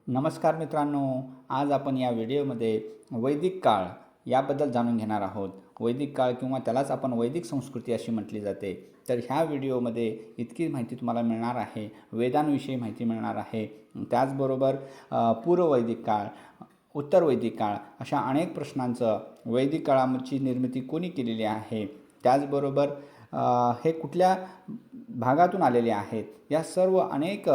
नमस्कार मित्रांनो, आज आपण या व्हिडिओमध्ये वैदिक काळ याबद्दल जाणून घेणार आहोत. वैदिक काळ किंवा त्यालाच आपण वैदिक संस्कृती अशी म्हटली जाते. तर ह्या व्हिडिओमध्ये इतकी माहिती तुम्हाला मिळणार आहे, वेदांविषयी माहिती मिळणार आहे. त्याचबरोबर पूर्व वैदिक काळ, उत्तर वैदिक काळ अशा अनेक प्रश्नांचं वैदिक काळाची निर्मिती कोणी केलेली आहे, त्याचबरोबर हे कुठल्या भागातून आलेले आहेत, या सर्व अनेक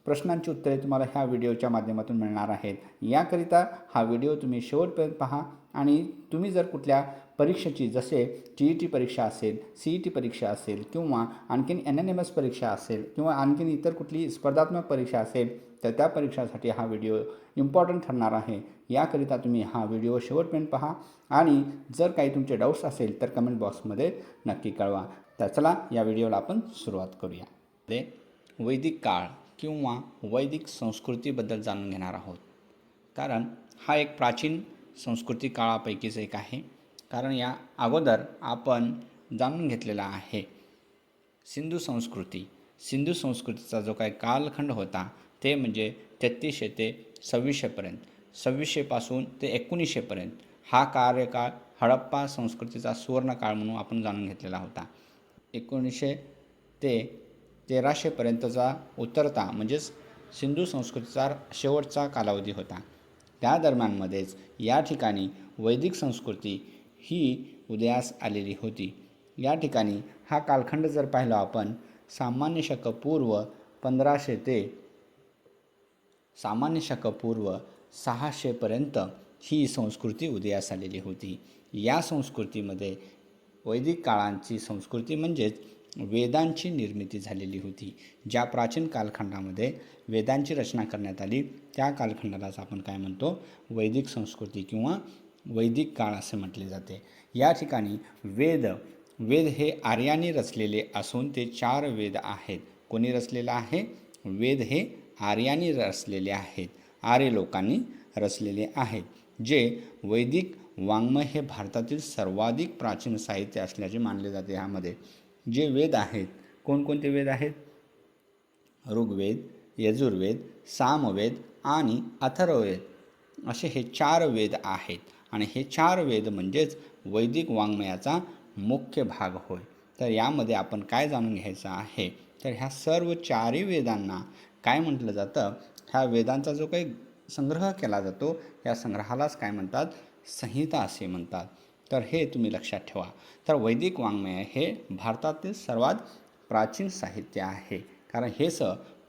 प्रश्नांची उत्तरे तुम्हाला ह्या व्हिडिओच्या माध्यमातून मिळणार आहेत. याकरिता हा व्हिडिओ तुम्ही शेवटपर्यंत पहा आणि तुम्ही जर कुठल्या परीक्षेची, जसे TET परीक्षा असेल, CET परीक्षा असेल किंवा आणखीन NNMS परीक्षा असेल किंवा आणखीन इतर कुठली स्पर्धात्मक परीक्षा असेल, तर त्या परीक्षासाठी हा व्हिडिओ इम्पॉर्टंट ठरणार आहे. याकरिता तुम्ही हा व्हिडिओ शेवटपर्यंत पहा आणि जर काही तुमचे डाऊट्स असेल तर कमेंट बॉक्समध्ये नक्की कळवा. तर चला या व्हिडिओला आपण सुरुवात करूया. वैदिक काळ किंवा वैदिक संस्कृतीबद्दल जाणून घेणार आहोत. कारण हा एक प्राचीन संस्कृती काळापैकीच एक आहे. कारण या अगोदर आपण जाणून घेतलेला आहे सिंधू संस्कृती. सिंधू संस्कृतीचा जो काही कालखंड होता ते म्हणजे 3300 ते 2600पर्यंत, 2600पासून ते 1900पर्यंत हा कार्यकाळ हडप्पा संस्कृतीचा सुवर्णकाळ म्हणून आपण जाणून घेतलेला होता. 1900 ते 1300पर्यंतचा उतरता म्हणजेच सिंधू संस्कृतीचा शेवटचा कालावधी होता. त्या दरम्यानमध्येच या ठिकाणी वैदिक संस्कृती ही उदयास आलेली होती. या ठिकाणी हा कालखंड जर पाहिला आपण, सामान्य शक पूर्व 1500 ते सामान्य शक पूर्व 600पर्यंत ही संस्कृती उदयास आलेली होती. या संस्कृतीमध्ये वैदिक काळांची संस्कृती म्हणजेच वेदांची निर्मिती झालेली होती. ज्या प्राचीन कालखंडामध्ये वेदांची रचना करण्यात आली त्या कालखंडालाच आपण काय म्हणतो, वैदिक संस्कृती किंवा वैदिक काळ असे म्हटले जाते. या ठिकाणी वेद हे आर्यांनी रचलेले असून ते 4 वेद आहेत. कोणी रचलेलं आहे? वेद हे आर्यांनी रचलेले आहेत, आर्य लोकांनी रचलेले आहेत. जे वैदिक वाङ्मय हे भारतातील सर्वाधिक प्राचीन साहित्य असल्याचे मानले जाते. ह्यामध्ये जे वेद आहेत, कोणकोणते वेद आहेत? ऋग्वेद, यजुर्वेद, सामवेद आणि अथर्ववेद असे हे 4 वेद आहेत. आणि हे 4 वेद म्हणजेच वैदिक वाङ्मयाचा मुख्य भाग होय. तर यामध्ये आपण काय जाणून घ्यायचं आहे, तर ह्या सर्व 4ही वेदांना काय म्हटलं जातं? ह्या वेदांचा जो काही संग्रह केला जातो, या संग्रहालाच काय म्हणतात? संहिता असे म्हणतात. तर हे तुम्ही लक्षात ठेवा. तर वैदिक वाङ्मय हे भारतातील सर्वात प्राचीन साहित्य आहे. कारण हेच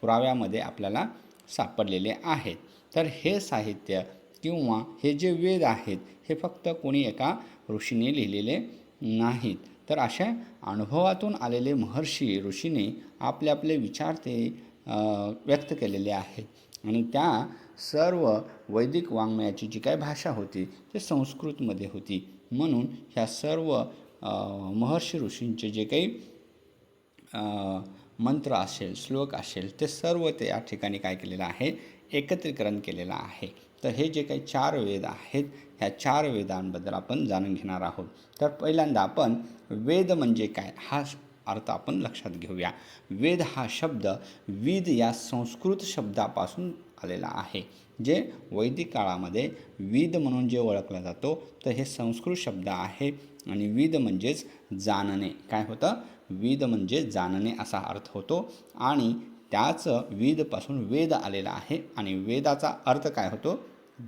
पुराव्यामध्ये आपल्याला सापडलेले आहेत. तर हे साहित्य किंवा हे जे वेद आहेत हे फक्त कोणी एका ऋषीने लिहिलेले नाहीत, तर अशा अनुभवातून आलेले महर्षी ऋषीने आपले आपले विचार ते व्यक्त केलेले आहेत. आणि त्या सर्व वैदिक वाङ्मयाची जी काही भाषा होती ते संस्कृतमध्ये होती. म्हणून ह्या सर्व महर्षी ऋषींचे जे काही मंत्र असेल, श्लोक असेल, ते सर्व ते या ठिकाणी काय केलेलं आहे? एकत्रीकरण केलेलं आहे. तर हे जे काही 4 वेद आहेत, ह्या 4 वेदांबद्दल आपण जाणून घेणार आहोत. तर पहिल्यांदा आपण वेद म्हणजे काय हा अर्थ आपण लक्षात घेऊया. वेद हा शब्द विद या संस्कृत शब्दापासून आलेला आहे. जे वैदिक काळामध्ये विद म्हणून जे ओळखला जातो, तर हे संस्कृत शब्द आहे. आणि विद म्हणजेच जाणणे. काय होतं? वेद म्हणजे जाणणे असा अर्थ होतो. आणि त्याच वेदपासून वेद आलेला आहे. आणि वेदाचा अर्थ काय होतो?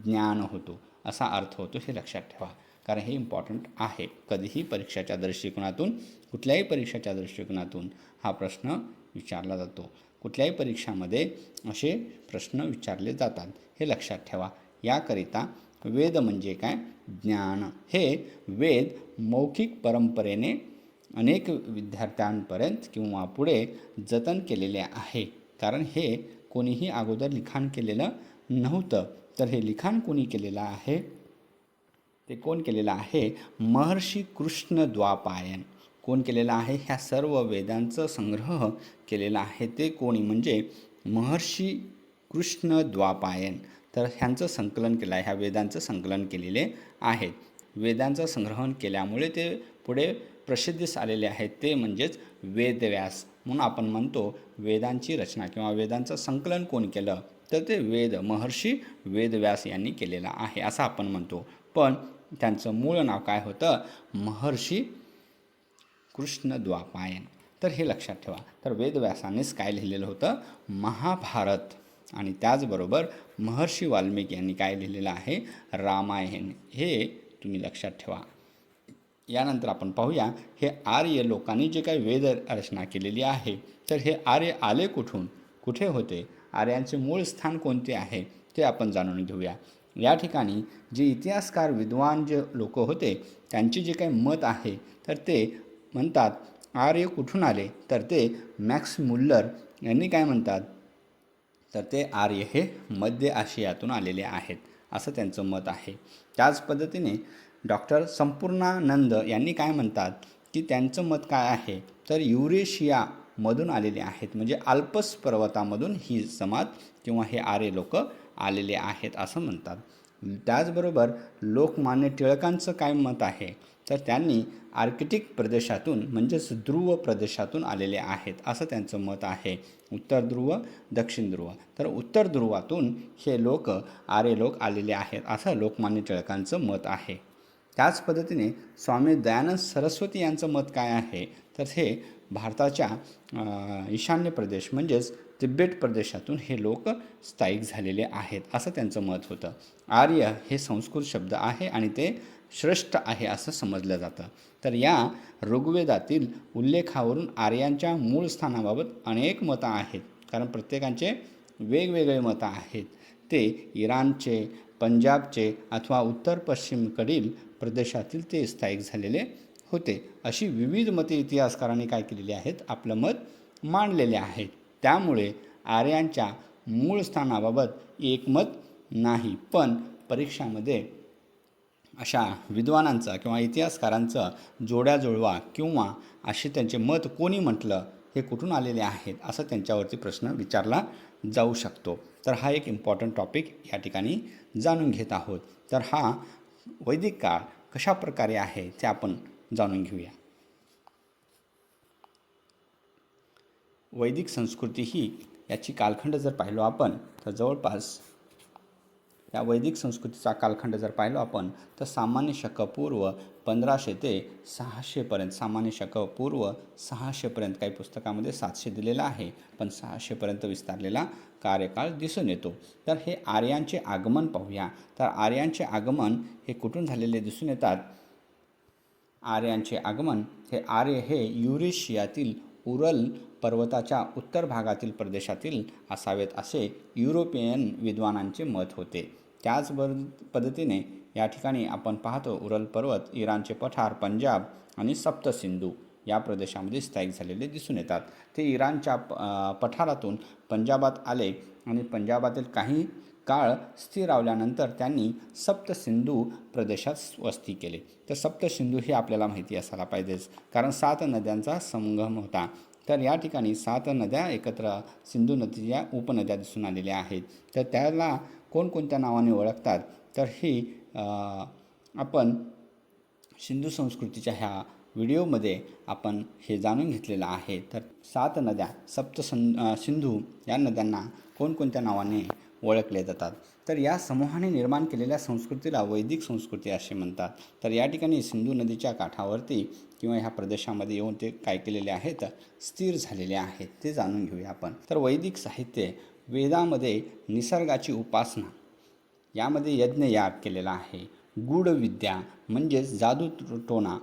ज्ञान होतो, असा अर्थ होतो. हे लक्षात ठेवा, कारण हे इम्पॉर्टंट आहे. कधीही परीक्षाच्या दृष्टिकोनातून, कुठल्याही परीक्षाच्या दृष्टिकोनातून हा प्रश्न विचारला जातो. कुठल्याही परीक्षामध्ये असे प्रश्न विचारले जातात, हे लक्षात ठेवा. याकरिता वेद म्हणजे काय? ज्ञान. हे वेद मौखिक परंपरेने अनेक विद्यार्थ्यांपर्यंत किंवा पुढे जतन केलेले आहे. कारण हे कोणीही अगोदर लिखाण केलेलं नव्हतं. तर हे लिखाण कोणी केलेलं आहे? ते कोण केलेलं आहे? महर्षी कृष्णद्वापायन. कोण केलेलं आहे? ह्या सर्व वेदांचं संग्रह केलेला आहे ते कोणी? म्हणजे महर्षी कृष्णद्वापायन. तर ह्यांचं संकलन केलं आहे, ह्या वेदांचं संकलन केलेले आहेत. वेदांचं संग्रहण केल्यामुळे ते पुढे प्रसिद्धीस आलेले आहेत, ते म्हणजेच वेदव्यास. म्हणून आपण म्हणतो वेदांची रचना किंवा वेदांचं संकलन कोण केलं? तर ते महर्षी वेदव्यास यांनी केलेला आहे असं आपण म्हणतो. पण त्यांचं मूळ नाव काय होतं? महर्षी कृष्णद्वापायन. तर हे लक्षात ठेवा. तर वेदव्यासानेच काय लिहिलेलं होतं? महाभारत. आणि त्याचबरोबर महर्षी वाल्मिकी यांनी काय लिहिलेलं आहे? रामायण. हे तुम्ही लक्षात ठेवा. यानंतर आपण पाहूया, हे आर्य लोकांनी जे काही वेद रचना केलेली आहे, तर हे आर्य आले कुठून, कुठे होते, आर्यांचे मूळ स्थान कोणते आहे ते आपण जाणून घेऊया. या ठिकाणी जे इतिहासकार विद्वान जे लोक होते त्यांचे जे काही मत आहे, तर ते म्हणतात आर्य कुठून आले, तर ते मॅक्स मुल्लर यांनी काय म्हणतात, तर ते आर्य हे मध्य आशियातून आलेले आहेत असं त्यांचं मत आहे. त्याच पद्धतीने डॉक्टर संपूर्णानंद यांनी काय म्हणतात की त्यांचं मत काय आहे, तर युरेशियामधून आलेले आहेत, म्हणजे आल्प्स पर्वतामधून ही जमात किंवा हे आर्य लोक आलेले आहेत असं म्हणतात. त्याचबरोबर लोकमान्य टिळकांचं काय मत आहे, तर त्यांनी आर्कटिक प्रदेशातून म्हणजेच ध्रुव प्रदेशातून आलेले आहेत असं त्यांचं मत आहे. उत्तर ध्रुव, दक्षिण ध्रुव. तर उत्तर ध्रुवातून हे आर्य लोक आलेले आहेत असं लोकमान्य टिळकांचं मत आहे. त्याच पद्धतीने स्वामी दयानंद सरस्वती यांचं मत काय आहे, तर हे भारताच्या ईशान्य प्रदेश म्हणजेच तिबेट प्रदेशातून हे लोक स्थायिक झालेले आहेत असं त्यांचं मत होतं. आर्य हे संस्कृत शब्द आहे आणि ते श्रेष्ठ आहे असं समजलं जातं. तर या ऋग्वेदातील उल्लेखावरून आर्यांच्या मूळ स्थानाबाबत अनेक मतं आहेत, कारण प्रत्येकाचे वेगवेगळे मतं आहेत. ते इराणचे, पंजाबचे अथवा उत्तर पश्चिमकडील प्रदेशातील ते स्थायिक झालेले होते. अशी विविध मते इतिहासकारांनी काय केलेली आहेत, आपलं मत मांडलेले आहेत. त्यामुळे आर्यांच्या मूळ स्थानाबाबत एकमत नाही. पण परीक्षामध्ये अशा विद्वानांचा किंवा इतिहासकारांचं जोड्या जुळवा किंवा असे त्यांचे मत कोणी म्हटलं, हे कुठून आलेले आहेत असं त्यांच्यावरती प्रश्न विचारला जाऊ शकतो. तर हा एक इम्पॉर्टंट टॉपिक या ठिकाणी जाणून घेत आहोत. तर हा वैदिक काळ कशा प्रकारे आहे ते आपण जाणून घेऊया. वैदिक संस्कृती ही याची कालखंड जर पाहिलो आपण, तर जवळपास या वैदिक संस्कृतीचा कालखंड जर पाहिलो आपण, तर सामान्य शक पूर्व 1500 ते 600पर्यंत, सामान्य शक पूर्व 600पर्यंत, काही पुस्तकामध्ये 700 दिलेला आहे, पण 600पर्यंत विस्तारलेला कार्यकाळ दिसून येतो. तर हे आर्यांचे आगमन पाहूया. तर आर्यांचे आगमन हे कुठून झालेले दिसून येतात? आर्यांचे आगमन हे युरेशियातील उरल पर्वताच्या उत्तर भागातील प्रदेशातील असावेत असे युरोपियन विद्वानांचे मत होते. त्याच पद्धतीने या ठिकाणी आपण पाहतो उरल पर्वत, इराणचे पठार, पंजाब आणि सप्तसिंधू या प्रदेशामध्ये स्थायिक झालेले दिसून येतात. ते इराणच्या पठारातून पंजाबात आले आणि पंजाबातील काही काळ स्थिर राहिल्यानंतर त्यांनी सप्तसिंधू प्रदेशात वस्ती केली. तर सप्तसिंधू हे आपल्याला माहिती असायला पाहिजेच, कारण 7 नद्यांचा संगम होता. तर या ठिकाणी 7 नद्या एकत्र सिंधू नदीच्या उपनद्या दिसून आलेल्या आहेत. तर त्याला कोणकोणत्या नावाने ओळखतात, तर ही आपण सिंधू संस्कृतीच्या ह्या व्हिडिओमध्ये आपण हे जाणून घेतलेलं आहे. तर 7 नद्या सिंधू या नद्यांना कोणकोणत्या नावाने ओळखले जातात. तर या समूहाने निर्माण केलेल्या संस्कृतीला वैदिक संस्कृती असे म्हणतात. तर या ठिकाणी सिंधू नदीच्या काठावरती किंवा ह्या प्रदेशामध्ये येऊन ते काय केलेले आहेत, स्थिर झालेले आहेत, ते जाणून घेऊया आपण. तर वैदिक साहित्य वेदामध्ये निसर्गाची उपासना, यामध्ये यज्ञयाग केलेला आहे. गूढविद्या म्हणजेच जादूटोणा,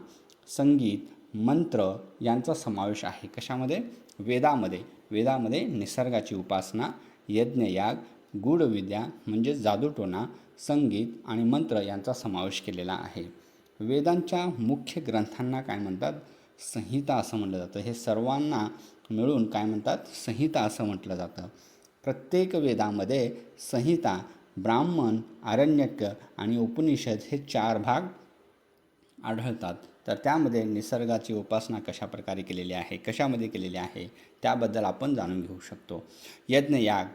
संगीत, मंत्र यांचा समावेश आहे. कशामध्ये? वेदामध्ये निसर्गाची उपासना, यज्ञयाग, गूढविद्या म्हणजेच जादूटोणा, संगीत आणि मंत्र यांचा समावेश केलेला आहे. वेदांच्या मुख्य ग्रंथांना काय म्हणतात? संहिता असं म्हटलं जातं. हे सर्वांना मिळून काय म्हणतात? संहिता असं म्हटलं जातं. प्रत्येक वेदामध्ये संहिता, ब्राह्मण, आरण्यक आणि उपनिषद हे 4 भाग आढळतात. तर त्यामध्ये निसर्गाची उपासना कशा प्रकारे केलेली आहे, कशामध्ये केलेली आहे, त्याबद्दल आपण जाणून घेऊ शकतो. यज्ञयाग,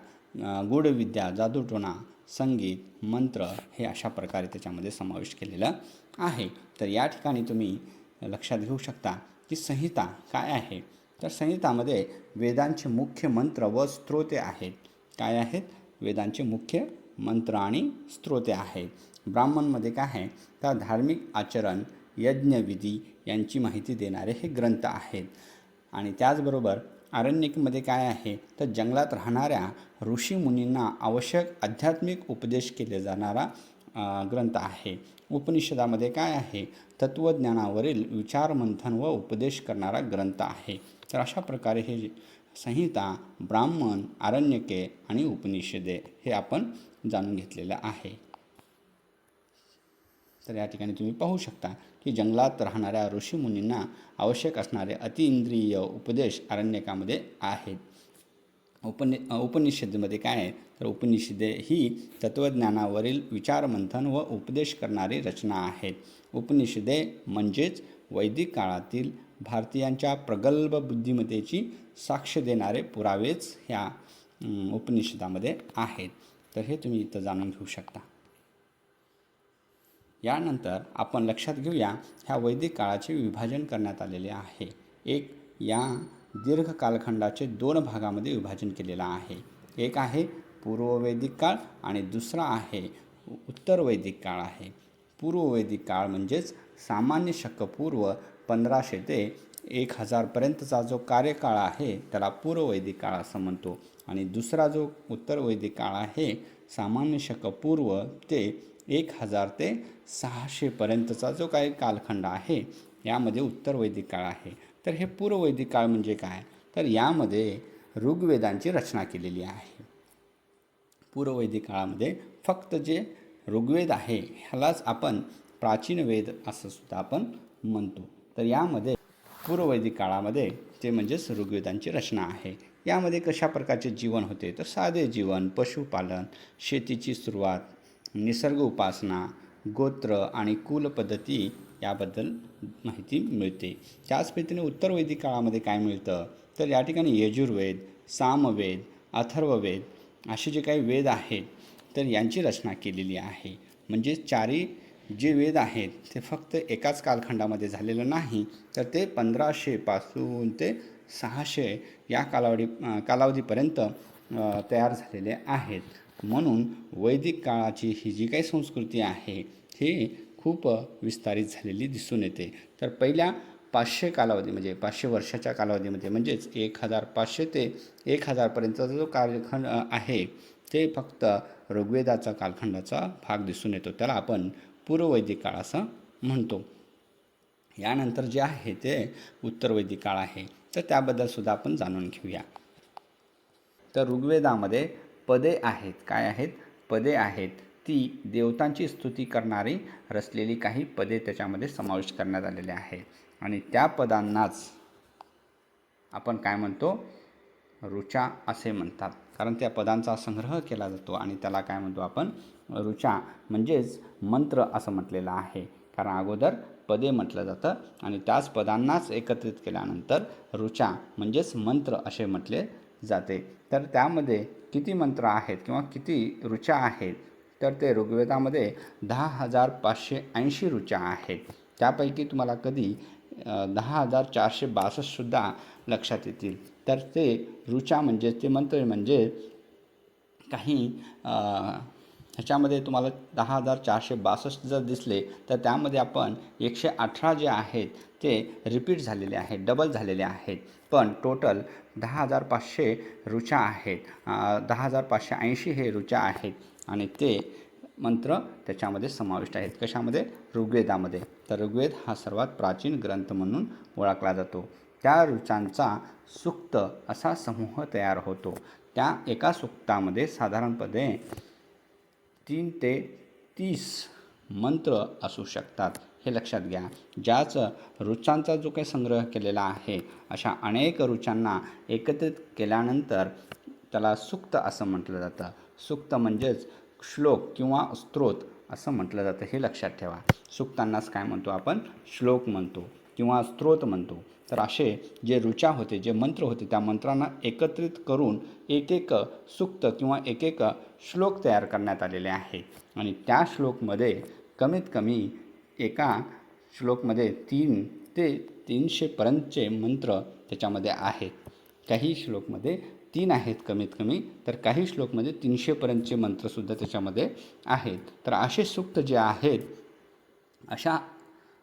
गूढविद्या, जादूटोणा, संगीत, मंत्र हे अशा प्रकारे त्याच्यामध्ये समावेश केलेला आहे. तर या ठिकाणी तुम्ही लक्षात घेऊ शकता की संहिता काय आहे. तर संहितामध्ये वेदांचे मुख्य मंत्र व स्तोत्रे आहेत. काय आहेत? वेदांचे मुख्य मंत्र आणि स्तोत्रे आहेत. ब्राह्मणमध्ये काय आहे तर धार्मिक आचरण, यज्ञविधी यांची माहिती देणारे हे ग्रंथ आहेत. आणि त्याचबरोबर आरण्यकमध्ये काय आहे तर जंगलात राहणाऱ्या ऋषीमुनींना आवश्यक आध्यात्मिक उपदेश केले जाणारा ग्रंथ आहे. उपनिषदामध्ये काय आहे तत्त्वज्ञानावरील विचारमंथन व उपदेश करणारा ग्रंथ आहे. तर अशा प्रकारे हे संहिता, ब्राह्मण, आरण्यके आणि उपनिषदे हे आपण जाणून घेतलेलं आहे. तर या ठिकाणी तुम्ही पाहू शकता की जंगलात राहणाऱ्या ऋषीमुनींना आवश्यक असणारे अतिइंद्रिय उपदेश आरण्यकामध्ये आहेत. उपनिषदेमध्ये काय आहे तर उपनिषदे ही तत्त्वज्ञानावरील विचारमंथन व उपदेश करणारी रचना आहेत. उपनिषदे म्हणजेच वैदिक काळातील भारतीयांच्या प्रगल्भ बुद्धिमत्तेची साक्ष देणारे पुरावेच ह्या उपनिषदामध्ये आहेत. तर हे तुम्ही इथं जाणून घेऊ शकता. यानंतर आपण लक्षात घेऊया ह्या वैदिक काळाचे विभाजन करण्यात आलेले आहे. या दीर्घ कालखंडाचे 2 भागामध्ये विभाजन केलेलं आहे. एक आहे पूर्ववैदिक काळ आणि दुसरा आहे उत्तर वैदिक काळ आहे. पूर्ववैदिक काळ म्हणजेच सामान्य शक पूर्व 1500 ते 1000 पर्यंतचा जो कार्यकाळ आहे त्याला पूर्ववैदिक काळ असं म्हणतो. आणि दुसरा जो उत्तर वैदिक काळ आहे सामान्य शक पूर्व ते 1000 ते 600 पर्यंतचा जो काही कालखंड आहे यामध्ये उत्तर वैदिक काळ आहे. तर हे पूर्ववैदिक काळ म्हणजे काय तर यामध्ये ऋग्वेदांची रचना केलेली आहे. पूर्ववैदिक काळामध्ये फक्त जे ऋग्वेद आहे ह्यालाच आपण प्राचीन वेद असं सुद्धा आपण म्हणतो. तर यामध्ये पूर्ववैदिक काळामध्ये ते म्हणजेच ऋग्वेदांची रचना आहे. यामध्ये कशा प्रकारचे जीवन होते तर साधे जीवन, पशुपालन, शेतीची सुरुवात, निसर्ग उपासना, गोत्र आणि कुल पद्धती याबद्दल माहिती मिळते. त्याच पद्धतीने उत्तर वैदिक काळामध्ये काय मिळतं तर या ठिकाणी यजुर्वेद, सामवेद, अथर्ववेद असे जे काही वेद आहेत तर यांची रचना केलेली आहे. म्हणजे 4 जे वेद आहेत ते फक्त एकाच कालखंडामध्ये झालेलं नाही तर ते 1500 पासून ते 600 या कालावधीपर्यंत तयार झालेले आहेत. म्हणून वैदिक काळाची ही जी काही संस्कृती आहे ही खूप विस्तारित झालेली दिसून येते. तर पहिल्या 500 कालावधी म्हणजे 500 वर्षाच्या कालावधीमध्ये म्हणजेच 1500 ते 1000 पर्यंतचा जो कालखंड आहे ते फक्त ऋग्वेदाचा कालखंडाचा भाग दिसून येतो. त्याला आपण पूर्ववैदिक काळ असं म्हणतो. यानंतर जे आहे ते उत्तर वैदिक काळ आहे. तर त्याबद्दल सुद्धा आपण जाणून घेऊया. तर ऋग्वेदामध्ये पदे आहेत. काय आहेत पदे आहेत. ती देवतांची स्तुती करणारी रचलेली काही पदे त्याच्यामध्ये समाविष्ट करण्यात आलेले आहेत. आणि त्या पदांनाच आपण काय म्हणतो ऋचा असे म्हणतात. कारण त्या पदांचा संग्रह केला जातो आणि त्याला काय म्हणतो आपण ऋचा म्हणजेच मंत्र असं म्हटलेलं आहे. कारण अगोदर पदे म्हटलं जातं आणि त्याच पदांनाच एकत्रित केल्यानंतर ऋचा म्हणजेच मंत्र असे म्हटले जाते. तर त्यामध्ये किती मंत्र आहेत किंवा किती ऋचा आहेत तर ते ऋग्वेदामध्ये 10,580 ऋचा आहेत. त्यापैकी तुम्हाला कधी 10,462 सुद्धा लक्षात येतील. तर ते ऋचा म्हणजे ते मंत्र म्हणजे काही ह्याच्यामध्ये तुम्हाला 10,462 जर दिसले तर त्यामध्ये आपण 118 जे आहेत ते रिपीट झालेले आहेत, डबल झालेले आहेत. पण टोटल 10,500 ऋचा आहेत. 10,580 हे ऋचा आहेत आणि ते मंत्र त्याच्यामध्ये समाविष्ट आहेत. कशामध्ये ऋग्वेदामध्ये. तर ऋग्वेद हा सर्वात प्राचीन ग्रंथ म्हणून ओळखला जातो. त्या ऋचांचा सूक्त असा समूह तयार होतो. त्या एका सूक्तामध्ये साधारणपणे 3 ते 30 मंत्र असू शकतात. हे लक्षात घ्या. ज्याच ऋचांचा जो काही संग्रह केलेला आहे अशा अनेक ऋचांना एकत्रित केल्यानंतर त्याला सूक्त असं म्हटलं जातं. सूक्त म्हणजेच श्लोक किंवा स्तोत्र असं म्हटलं जातं. हे लक्षात ठेवा. सूक्तांनाच काय म्हणतो आपण श्लोक म्हणतो किंवा स्तोत्र म्हणतो. तर असे जे ऋचा होते, जे मंत्र होते त्या मंत्रांना एकत्रित करून एक सूक्त किंवा एक श्लोक तयार करण्यात आलेले आहे. आणि त्या श्लोकमध्ये कमीत कमी एका श्लोकमध्ये 3 ते 300 पर्यंतचे मंत्र त्याच्यामध्ये आहेत. काही श्लोकमध्ये 3 आहेत कमीत कमी, तर काही श्लोकमध्ये 300पर्यंतचे मंत्रसुद्धा त्याच्यामध्ये आहेत. तर असे सूक्त जे आहेत, अशा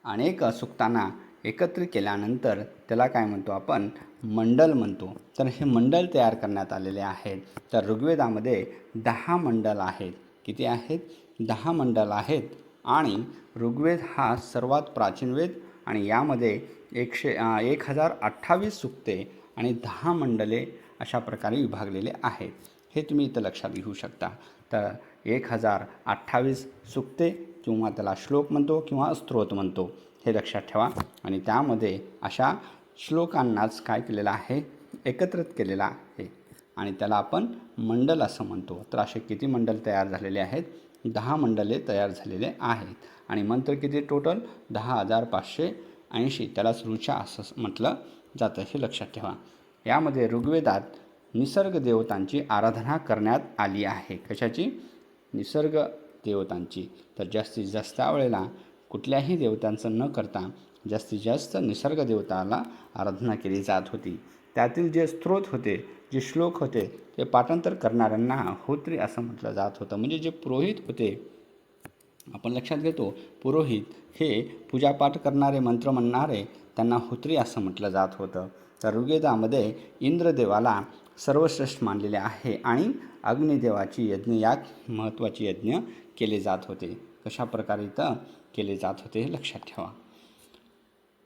अनेक सूक्तांना एकत्रित केल्यानंतर त्याला काय म्हणतो आपण, मंडल म्हणतो. तर हे मंडल तयार करण्यात आलेले आहेत. तर ऋग्वेदामध्ये 10 मंडल आहेत. किती आहेत? 10 मंडल आहेत. आणि ऋग्वेद हा सर्वात प्राचीन वेद आणि यामध्ये 1028 सूक्ते आणि 10 मंडले अशा प्रकारे विभागलेले आहेत. हे तुम्ही इथं लक्षात घेऊ शकता. तर 1028 सूक्ते किंवा त्याला श्लोक म्हणतो किंवा स्तोत्र म्हणतो, हे लक्षात ठेवा. आणि त्यामध्ये अशा श्लोकांनाच काय केलेलं आहे, एकत्रित केलेलं आहे आणि त्याला आपण मंडल असं म्हणतो. तर असे किती मंडल तयार झालेले आहेत? 10 मंडले तयार झालेले आहेत. आणि मंत्र किती टोटल? 10,580. त्यालाच ऋचा असं म्हटलं जातं, हे लक्षात ठेवा. यामध्ये ऋग्वेदात निसर्ग देवतांची आराधना करण्यात आली आहे. कशाची? निसर्ग देवतांची. तर जास्तीत जास्त वेळेला कुठल्याही देवतांचं न करता जास्तीत जास्त निसर्ग देवताला आराधना केली जात होती. त्यातील जे स्तोत्र होते, जे श्लोक होते, ते पाठांतर करणाऱ्यांना होत्री असं म्हटलं जात होतं. म्हणजे जे पुरोहित होते, आपण लक्षात घेतो, पुरोहित हे पूजापाठ करणारे, मंत्र म्हणणारे, त्यांना होत्री असं म्हटलं जात होतं. तर ऋग्वेदामध्ये इंद्रदेवाला सर्वश्रेष्ठ मानलेले आहे आणि अग्निदेवाची यज्ञयाग महत्त्वाचे यज्ञ केले जात होते. कशा प्रकारे इथं केले जात होते हे लक्षात ठेवा.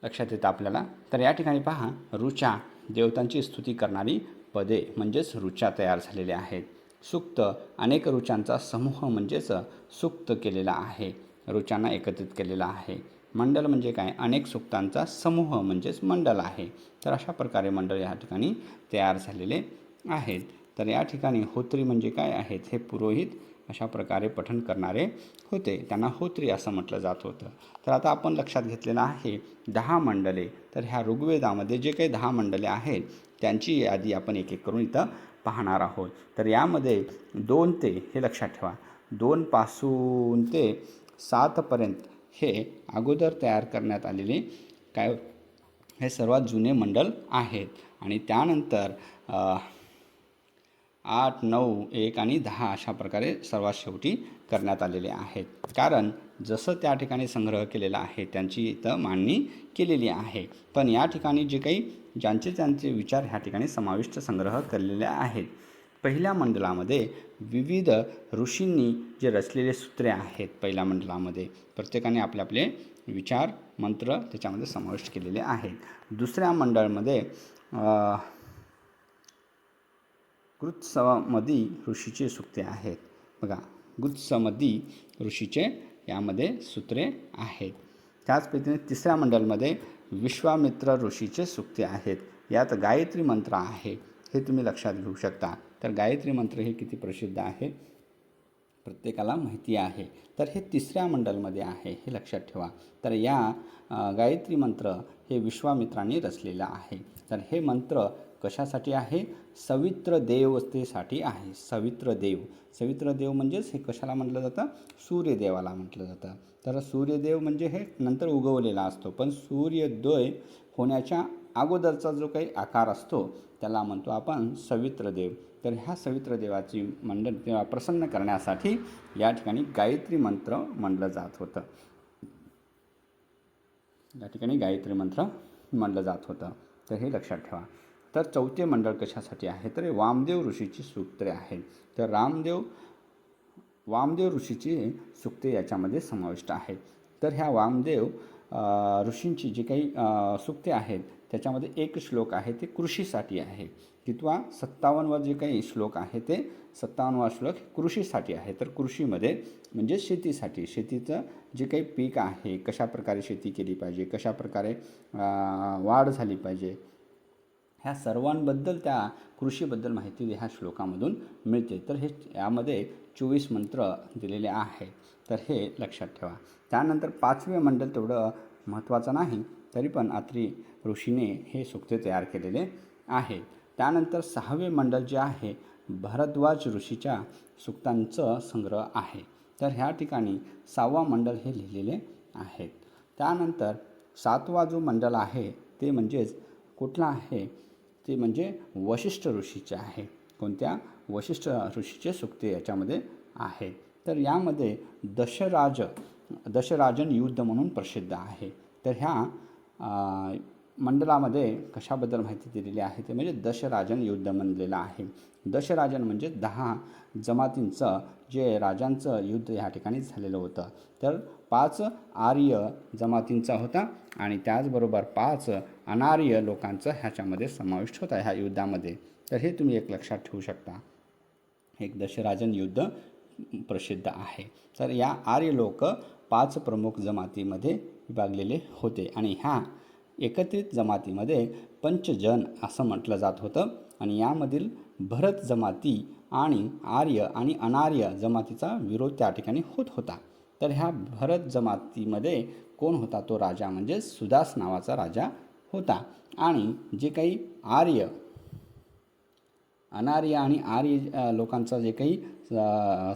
लक्षात येतं आपल्याला. तर या ठिकाणी पहा, ऋचा देवतांची स्तुती करणारी पदे म्हणजेच ऋचा तयार झालेले आहेत. सूक्त अनेक ऋचांचा समूह म्हणजेच सूक्त केलेला आहे, ऋचांना एकत्रित केलेला आहे. मंडल म्हणजे काय? अनेक सूक्तांचा समूह म्हणजेच मंडल आहे. तर अशा प्रकारे मंडळ या ठिकाणी तयार झालेले आहेत. तर या ठिकाणी होत्री म्हणजे काय आहेत? हे पुरोहित अशा प्रकारे पठण करणारे होते, त्यांना होत्री असं म्हटलं जात होतं. तर आता आपण लक्षात घेतलेलं आहे 10 मंडले. तर ह्या ऋग्वेदामध्ये जे काही 10 मंडले आहेत त्यांची यादी आपण एक एक करून इथं पाहणार आहोत. तर यामध्ये 2 ते, हे लक्षात ठेवा, 2 पासून ते 7पर्यंत हे अगोदर तयार करण्यात आलेले काय, हे सर्वात जुने मंडल आहेत. आणि त्यानंतर 8, 9, 1 आणि 10 अशा प्रकारे सर्वात शेवटी करण्यात आलेले आहेत. कारण जसं त्या ठिकाणी संग्रह केलेला आहे त्यांची इथं मांडणी केलेली आहे. पण या ठिकाणी जे काही ज्यांचे विचार ह्या ठिकाणी समाविष्ट संग्रह केलेले आहेत. पहिल्या मंडलामध्ये विविध ऋषींनी जे रचलेले सूत्रे आहेत, पहिल्या मंडलामध्ये प्रत्येकाने आपले आपले विचार, मंत्र त्याच्यामध्ये समाविष्ट केलेले आहेत. दुसऱ्या मंडळामध्ये गुत्समदी ऋषीचे सूक्ते आहेत. बघा, गुत्समदी ऋषीचे यामध्ये सूत्रे आहेत. त्याच पद्धतीने तिसऱ्या मंडळामध्ये विश्वामित्र ऋषीचे सूक्ते आहेत. यात गायत्री मंत्र आहे, हे तुम्ही लक्षात घेऊ शकता. तर गायत्री मंत्र हे किती प्रसिद्ध आहे, प्रत्येकाला माहिती आहे. तर हे तिसऱ्या मंडलमध्ये आहे, हे लक्षात ठेवा. तर या गायत्री मंत्र हे विश्वामित्रांनी रचलेलं आहे. तर हे मंत्र कशासाठी आहे? सवित्र देवतेसाठी आहे. सवित्र देव म्हणजेच हे कशाला म्हटलं जातं? सूर्यदेवाला म्हटलं जातं. तर सूर्यदेव म्हणजे हे नंतर उगवलेला असतो, पण सूर्योदय होण्याच्या अगोदरचा जो काही आकार असतो त्याला म्हणतो आपण सवित्र देव. तर ह्या सवित्र देवाची मंडळ प्रसन्न करण्यासाठी या ठिकाणी गायत्री मंत्र म्हणलं जात होतं. या ठिकाणी गायत्री मंत्र म्हणलं जात होतं. तर हे लक्षात ठेवा. तर चौथे मंडळ कशासाठी आहे? तर वामदेव ऋषीची सूक्ते आहेत. तर वामदेव ऋषीची सूक्ते याच्यामध्ये समाविष्ट आहेत. तर ह्या वामदेव ऋषींची जी काही सूक्ते आहेत त्याच्यामध्ये एक श्लोक आहे ते कृषीसाठी आहे. किंवा 57वा जे काही श्लोक आहे ते 57वा श्लोक कृषीसाठी आहे. तर कृषीमध्ये म्हणजे शेतीसाठी, शेतीचं जे काही पीक आहे, कशाप्रकारे शेती केली पाहिजे, कशाप्रकारे वाढ झाली पाहिजे, ह्या सर्वांबद्दल, त्या कृषीबद्दल माहिती ह्या श्लोकामधून मिळते. तर हे यामध्ये 24 मंत्र दिलेले आहे. तर हे लक्षात ठेवा. त्यानंतर 5वे मंडळ तेवढं महत्त्वाचं नाही, तरी पण अत्री ऋषीने हे सूक्ते तयार केलेले आहे. त्यानंतर 6वे मंडळ जे आहे भरद्वाज ऋषीच्या सूक्तांचं संग्रह आहे. तर ह्या ठिकाणी 6वा मंडळ हे लिहिलेले आहेत. त्यानंतर 7वा जो मंडळ आहे ते म्हणजेच कुठला आहे? ते म्हणजे वशिष्ठ ऋषीचे आहे. कोणत्या? वशिष्ठ ऋषीचे सुक्ते याच्यामध्ये आहेत. तर यामध्ये दशराजन युद्ध म्हणून प्रसिद्ध आहे. तर ह्या मंडलामध्ये कशाबद्दल माहिती दिलेली आहे ते म्हणजे दशराजन युद्ध म्हणलेलं आहे. दशराजन म्हणजे 10 जमातींचं जे राजांचं युद्ध या ठिकाणी झालेलं होतं. तर 5 आर्य जमातींचा होता आणि त्याचबरोबर 5 अनार्य लोकांचा ह्याच्यामध्ये समाविष्ट होता ह्या युद्धामध्ये. तर हे तुम्ही एक लक्षात ठेवू शकता. एक दशराजन युद्ध प्रसिद्ध आहे. तर या आर्य लोक 5 प्रमुख जमातीमध्ये विभागलेले होते आणि ह्या एकत्रित जमातीमध्ये पंचजन असं म्हटलं जात होतं आणि यामधील भरत जमाती आणि आर्य आणि अनार्य जमातीचा विरोध त्या ठिकाणी होत होता. तर ह्या भरत जमातीमध्ये कोण होता? तो राजा म्हणजे सुदास नावाचा राजा होता. आणि जे काही अनार्य आणि आर्य लोकांचा जे काही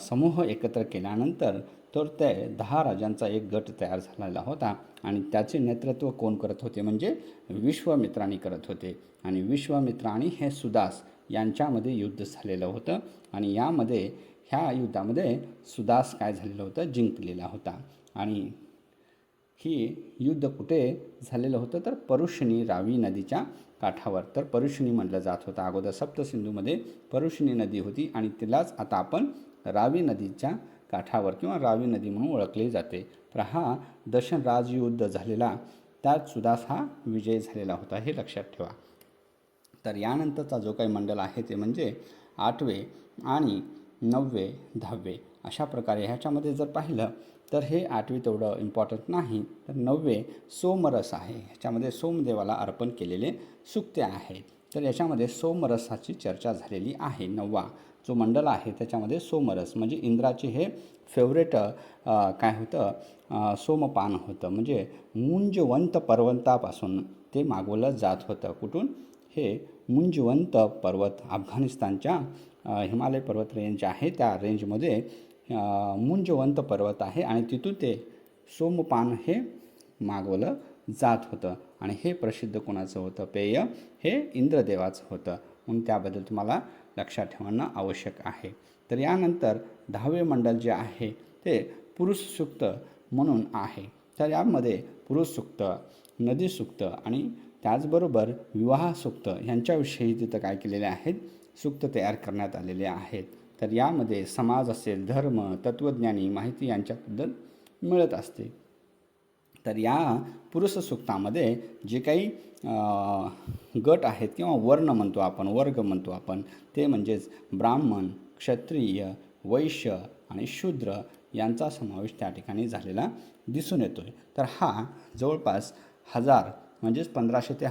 समूह एकत्र केल्यानंतर तर ते 10 राजांचा एक गट तयार झालेला होता आणि त्याचे नेतृत्व कोण करत होते? म्हणजे विश्वामित्रांनी करत होते. आणि विश्वामित्र आणि हे सुदास यांच्यामध्ये युद्ध झालेलं होतं आणि ह्या युद्धामध्ये सुदास काय झालेलं होतं? जिंकलेला होता. आणि ही युद्ध कुठे झालेलं होतं? तर परुष्णी रावी नदीच्या काठावर. तर परुष्णी म्हटलं जात होतं. अगोदर सप्तसिंधूमध्ये परुष्णी नदी होती आणि तिलाच आता आपण रावी नदीच्या काठावर किंवा रावी नदी म्हणून ओळखले जाते. तर हा दशराज युद्ध झालेला त्यात सुदास हा विजय झालेला होता, हे लक्षात ठेवा. तर यानंतरचा जो काही मंडल आहे ते म्हणजे 8वे आणि 9वे 10वे अशा प्रकारे. ह्याच्यामध्ये जर पाहिलं तर हे 8वे तेवढं इम्पॉर्टंट नाही. तर 9वे सोमरस आहे. ह्याच्यामध्ये सोमदेवाला अर्पण केलेले सुक्ते आहेत. तर याच्यामध्ये सोमरसाची चर्चा झालेली आहे. 9वा जो मंडल आहे त्याच्यामध्ये सोमरस म्हणजे इंद्राचे हे फेवरेट काय होतं? सोमपान होतं. म्हणजे मुंजवंत पर्वतापासून ते मागवलं जात होतं. कुठून? हे मुंजवंत पर्वत अफगाणिस्तानच्या हिमालय पर्वत रेंज आहे त्या रेंजमध्ये मुंजवंत पर्वत आहे आणि तिथून ते सोमपान हे मागवलं जात होतं. आणि हे प्रसिद्ध कोणाचं होतं पेय? हे इंद्रदेवाचं होतं. म्हणून त्याबद्दल तुम्हाला लक्षात ठेवणं आवश्यक आहे. तर यानंतर 10वे मंडल जे आहे ते पुरुष सूक्त म्हणून आहे. तर यामध्ये पुरुष सूक्त, नदी सूक्त आणि त्याचबरोबर विवाह सूक्त ह्यांच्याविषयी तिथं काय केलेले आहेत? सूक्त तयार करण्यात आलेले आहेत. तर यामध्ये समाज असेल, धर्म, तत्त्वज्ञानी माहिती यांच्याबद्दल मिळत असते. तर या पुरुष सूक्तामध्ये जे काही गट आहेत किंवा वर्ण म्हणतो आपण, वर्ग म्हणतो आपण, ते म्हणजेच ब्राह्मण, क्षत्रिय, वैश्य आणि शूद्र यांचा समावेश त्या ठिकाणी झालेला दिसून येतो आहे. तर हा जवळपास 1000 म्हणजेच 1500 ते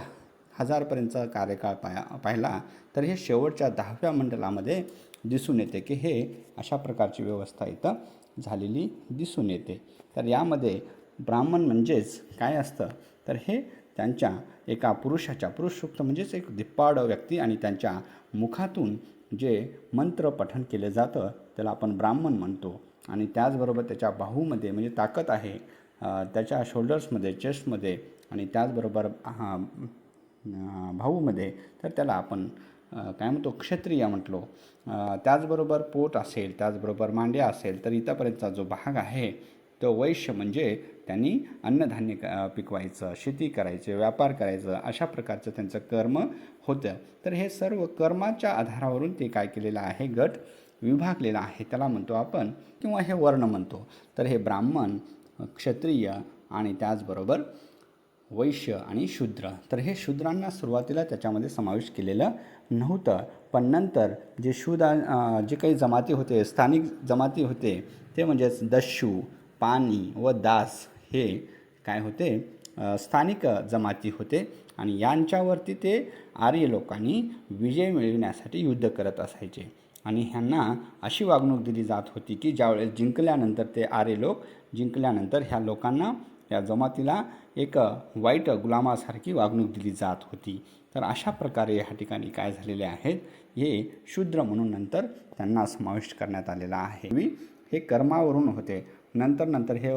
1000पर्यंतचा कार्यकाळ पाहिला तर हे शेवटच्या 10व्या मंडलामध्ये दिसून येते की हे अशा प्रकारची व्यवस्था इथं झालेली दिसून येते. तर यामध्ये ब्राह्मण म्हणजेच काय असतं? तर हे त्यांच्या एका पुरुष सूक्त म्हणजेच एक धिप्पाड व्यक्ती आणि त्यांच्या मुखातून जे मंत्र पठण केलं जातं त्याला आपण ब्राह्मण म्हणतो. आणि त्याचबरोबर त्याच्या बाहूमध्ये म्हणजे ताकद आहे, त्याच्या शोल्डर्समध्ये, चेस्टमध्ये आणि त्याचबरोबर भाऊमध्ये तर त्याला आपण काय म्हणतो? क्षत्रिय म्हटलो. त्याचबरोबर पोट असेल, त्याचबरोबर मांड्या असेल, तर इथंपर्यंतचा जो भाग आहे तो वैश्य म्हणजे त्यांनी अन्नधान्य पिकवायचं, शेती करायचे, व्यापार करायचं, अशा प्रकारचं त्यांचं कर्म होतं. तर हे सर्व कर्माच्या आधारावरून ते काय केलेलं आहे? गट विभागलेला आहे. त्याला म्हणतो आपण किंवा हे वर्ण म्हणतो. तर हे ब्राह्मण, क्षत्रिय आणि त्याचबरोबर वैश्य आणि शूद्र. तर हे शूद्रांना सुरुवातीला त्याच्यामध्ये समावेश केलेलं नव्हतं. पण नंतर जे जे काही जमाती होते, स्थानिक जमाती होते ते म्हणजेच दस्यू, पानी व दास हे काय होते? स्थानिक जमाती होते आणि यांच्यावरती ते आर्य लोकांनी विजय मिळविण्यासाठी युद्ध करत असायचे. आणि ह्यांना अशी वागणूक दिली जात होती की ज्यावेळेस जिंकल्यानंतर ते आर्य लोक जिंकल्यानंतर ह्या लोकांना, या जमातीला एक वाईट गुलामासारखी वागणूक दिली जात होती. तर अशा प्रकारे ह्या ठिकाणी काय झालेले आहेत? हे शूद्र म्हणून नंतर त्यांना समाविष्ट करण्यात आलेला आहे. हे कर्मावरून होते. नंतर हे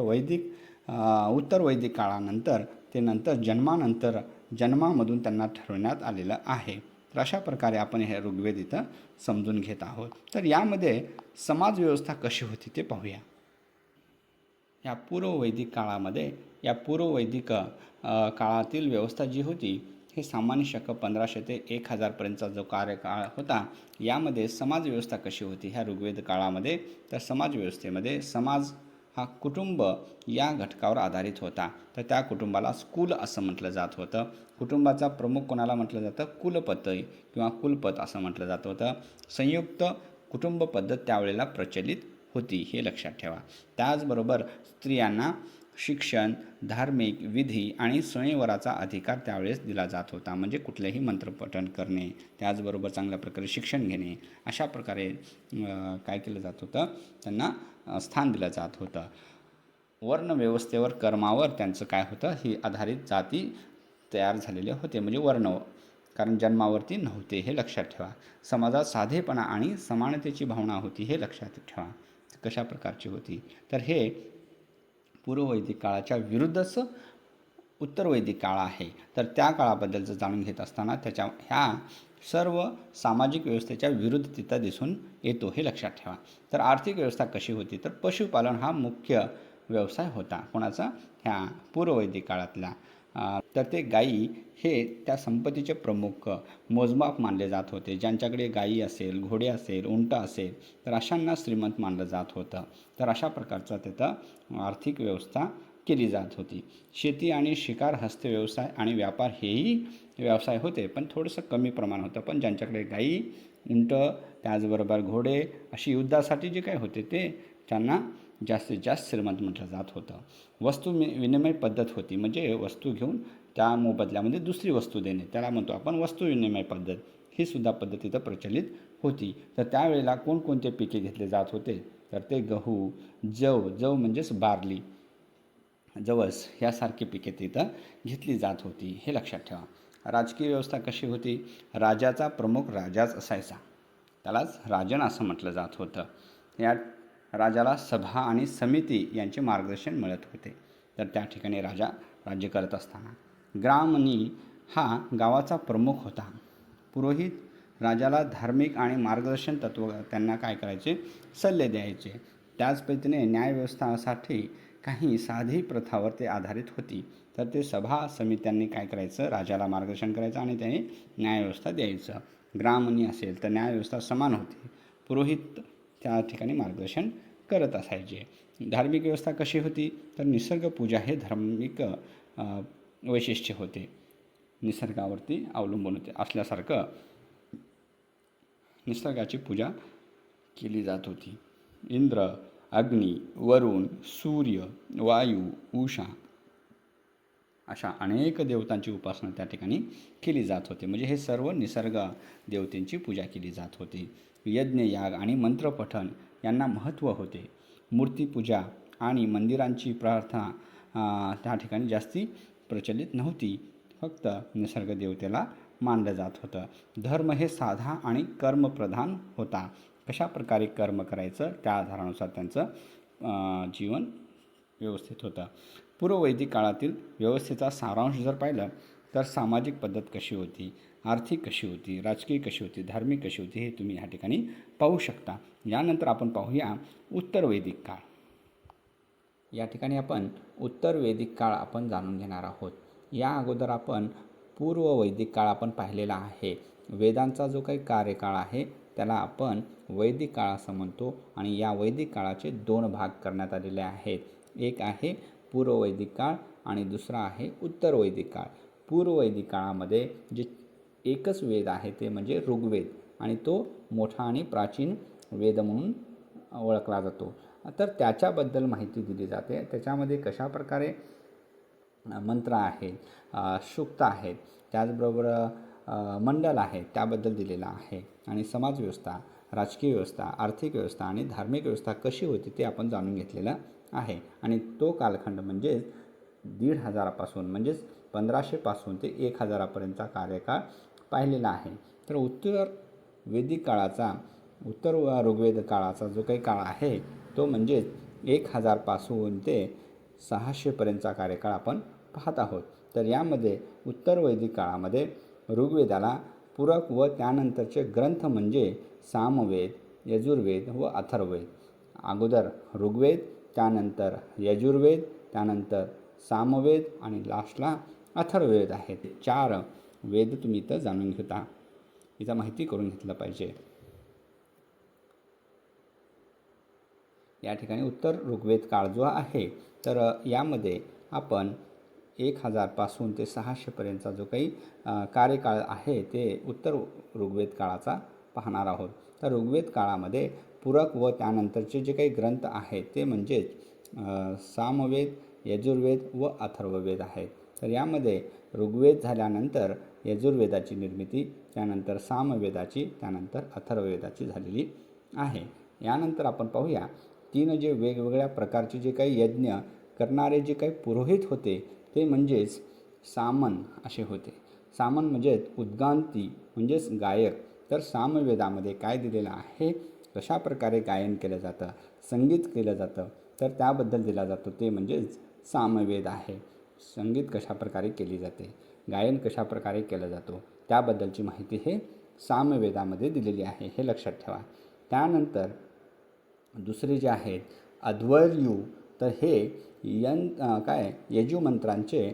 उत्तर वैदिक काळानंतर ते नंतर जन्मामधून त्यांना ठरवण्यात आलेलं आहे. तर अशा प्रकारे आपण हे ऋग्वेद इथं समजून घेत आहोत. तर यामध्ये समाजव्यवस्था कशी होती ते पाहूया. या पूर्ववैदिक काळामध्ये या पूर्ववैदिक काळातील व्यवस्था जी होती हे सामान्य शक 1500 ते 1000पर्यंतचा जो कार्यकाळ होता. यामध्ये समाजव्यवस्था कशी होती ह्या ऋग्वेद काळामध्ये, तर समाजव्यवस्थेमध्ये समाज हा कुटुंब या घटकावर आधारित होता. तर त्या कुटुंबाला कुल असं म्हटलं जात होतं. कुटुंबाचा प्रमुख कोणाला म्हटलं जातं, कुलपती किंवा कुलपत असं म्हटलं जात होतं. संयुक्त कुटुंब पद्धत त्यावेळेला प्रचलित होती हे लक्षात ठेवा. त्याचबरोबर स्त्रियांना शिक्षण, धार्मिक विधी आणि स्वयंवराचा अधिकार त्यावेळेस दिला जात होता. म्हणजे कुठलेही मंत्रपठण करणे, त्याचबरोबर चांगल्या प्रकारे शिक्षण घेणे, अशा प्रकारे काय केलं जात होतं, त्यांना स्थान दिलं जात होतं. वर्णव्यवस्थेवर, कर्मावर त्यांचं काय होतं, ही आधारित जाती तयार झालेले होते, म्हणजे वर्ण, कारण जन्मावरती नव्हते हे लक्षात ठेवा. समाजात साधेपणा आणि समानतेची भावना होती हे लक्षात ठेवा. कशा प्रकारची होती, तर हे पूर्ववैदिक काळाच्या विरुद्धच उत्तरवैदिक काळ आहे. तर त्या काळाबद्दलचं जाणून घेत असताना ह्या सर्व सामाजिक व्यवस्थेच्या विरुद्ध तिथं दिसून येतो हे लक्षात ठेवा. तर आर्थिक व्यवस्था कशी होती, तर पशुपालन हा मुख्य व्यवसाय होता कोणाचा, ह्या पूर्ववैदिक काळातला. तर ते गायी हे त्या संपत्तीचे प्रमुख मोजमाप मानले जात होते. ज्यांच्याकडे गायी असेल, घोडे असेल, उंट असेल, तर अशांना श्रीमंत मानलं जात होतं. तर अशा प्रकारचा तिथं आर्थिक व्यवस्था केली जात होती. शेती आणि शिकार, हस्तव्यवसाय आणि व्यापार हेही व्यवसाय होते, पण थोडंसं कमी प्रमाण होतं. पण ज्यांच्याकडे गायी, उंट, त्याचबरोबर घोडे अशी युद्धासाठी जे काही होते ते त्यांना जास्तीत जास्त श्रीमंत म्हटलं जात होतं. वस्तू विनिमय पद्धत होती, म्हणजे वस्तू घेऊन त्या मोबदल्यामध्ये दुसरी वस्तू देणे, त्याला म्हणतो आपण वस्तू विनिमय पद्धत. ही सुद्धा पद्धत इथं प्रचलित होती. तर त्यावेळेला कोणकोणते पिके घेतले जात होते, तर ते गहू, जव म्हणजेच बार्ली, जवस यासारखी पिके तिथं घेतली जात होती हे लक्षात ठेवा. राजकीय व्यवस्था कशी होती, राजाचा प्रमुख राजाच असायचा, त्यालाच राजन असं म्हटलं जात होतं. या राजाला सभा आणि समिती यांचे मार्गदर्शन मिळत होते. तर त्या ठिकाणी राजा राज्य करत असताना ग्रामणी हा गावाचा प्रमुख होता. पुरोहित राजाला धार्मिक आणि मार्गदर्शन तत्व त्यांना काय करायचे, सल्ले द्यायचे. त्याच पद्धतीने न्यायव्यवस्थासाठी काही साधी प्रथावर ते आधारित होती. तर ते सभा समित्यांनी काय करायचं, राजाला मार्गदर्शन करायचं आणि त्याने न्यायव्यवस्था द्यायचं. ग्रामणी असेल तर न्यायव्यवस्था समान होती. पुरोहित त्या ठिकाणी मार्गदर्शन करत असायचे. धार्मिक व्यवस्था कशी होती, तर निसर्गपूजा हे धार्मिक वैशिष्ट्य होते, निसर्गावरती अवलंबून होते असल्यासारखं निसर्गाची पूजा केली जात होती. इंद्र, अग्नी, वरुण, सूर्य, वायू, उषा अशा अनेक देवतांची उपासना त्या ठिकाणी केली जात होती. म्हणजे हे सर्व निसर्ग देवतेंची पूजा केली जात होती. यज्ञ, याग आणि मंत्रपठण यांना महत्त्व होते. मूर्तीपूजा आणि मंदिरांची प्रार्थना त्या ठिकाणी जास्ती प्रचलित नव्हती, फक्त निसर्ग देवतेला मानलं जात होतं. धर्म हे साधा आणि कर्मप्रधान होता. कशा प्रकारे कर्म करायचं त्या आधारानुसार त्यांचं जीवन व्यवस्थित होतं. पूर्ववैदिक काळातील व्यवस्थेचा सारांश जर पाहिलं तर सामाजिक पद्धत कशी होती, आर्थिक कशी होती, राजकीय कशी होती, धार्मिक कशी होती, हे तुम्ही या ठिकाणी पाहू शकता. यानंतर आपण पाहूया उत्तर वैदिक काळ. या ठिकाणी आपण उत्तर वैदिक काळ आपण जाणून घेणार आहोत. या अगोदर आपण पूर्व वैदिक काळ आपण पाहिलेला आहे. वेदांचा जो काही कार्यकाळ आहे त्याला आपण वैदिक काळ असं म्हणतो आणि या वैदिक काळाचे 2 भाग करण्यात आलेले आहेत. एक आहे पूर्व वैदिक काळ आणि दुसरा आहे उत्तर वैदिक काळ. पूर्व वैदिक काळामध्ये जे एकच वेद आहे ते म्हणजे ऋग्वेद, आणि तो मोठा आणि प्राचीन वेद म्हणून ओळखला जातो. तर त्याच्याबद्दल माहिती दिली जाते. त्याच्यामध्ये कशाप्रकारे मंत्र आहेत, सूक्त आहेत, त्याचबरोबर मंडल आहे त्याबद्दल दिलेलं आहे. आणि समाजव्यवस्था, राजकीय व्यवस्था, आर्थिक व्यवस्था आणि धार्मिक व्यवस्था कशी होती ते आपण जाणून घेतलेलं आहे. आणि तो कालखंड म्हणजेच 1500 म्हणजेच 1500 ते 1000पर्यंतचा कार्यकाळ पाहिलेला आहे. तर उत्तर वैदिक काळाचा, उत्तर ऋग्वेद काळाचा जो काही काळ आहे तो म्हणजेच 1000 ते 600पर्यंतचा कार्यकाळ आपण पाहत आहोत. तर यामध्ये उत्तर वैदिक काळामध्ये ऋग्वेदाला पूरक व त्यानंतरचे ग्रंथ म्हणजे सामवेद, यजुर्वेद व अथर्ववेद. अगोदर ऋग्वेद, त्यानंतर यजुर्वेद, त्यानंतर सामवेद आणि लास्टला अथर्ववेद आहेत. 4 वेद तुम्ही इथं जाणून घेता, इथं माहिती करून घेतलं पाहिजे. या ठिकाणी उत्तर ऋग्वेद काळ जो आहे तर यामध्ये आपण 1000 पासून ते 600पर्यंतचा जो काही कार्यकाळ आहे ते उत्तर ऋग्वेद काळाचा पाहणार आहोत. तर ऋग्वेद काळामध्ये पूरक व त्यानंतरचे जे काही ग्रंथ आहेत ते म्हणजेच सामवेद, यजुर्वेद व अथर्ववेद आहेत. तर यामध्ये ऋग्वेद झाल्यानंतर यजुर्वेदाची निर्मिती, त्यानंतर सामवेदाची, त्यानंतर अथर्ववेदाची झालेली आहे. यानंतर आपण पाहूया 3 जे वेगवेगळ्या प्रकारचे जे काही यज्ञ करणारे जे काही पुरोहित होते ते म्हणजेच सामन असे होते. सामन म्हणजेच उद्गांती म्हणजेच गायक. तर सामवेदामध्ये काय दिलेलं आहे, कशा प्रकारे गायन केलं जातं, संगीत केलं जातं, तर त्याबद्दल दिला जातो ते म्हणजेच सामवेद आहे. संगीत कशा प्रकारे केली जाते, गायन कशा प्रकारे केलं जातो त्याबद्दलची माहिती हे सामवेदामध्ये दिलेली आहे, हे लक्षात ठेवा. त्यानंतर दुसरे जे आहेत अध्वर्यू, तर हे यजुमंत्रांचे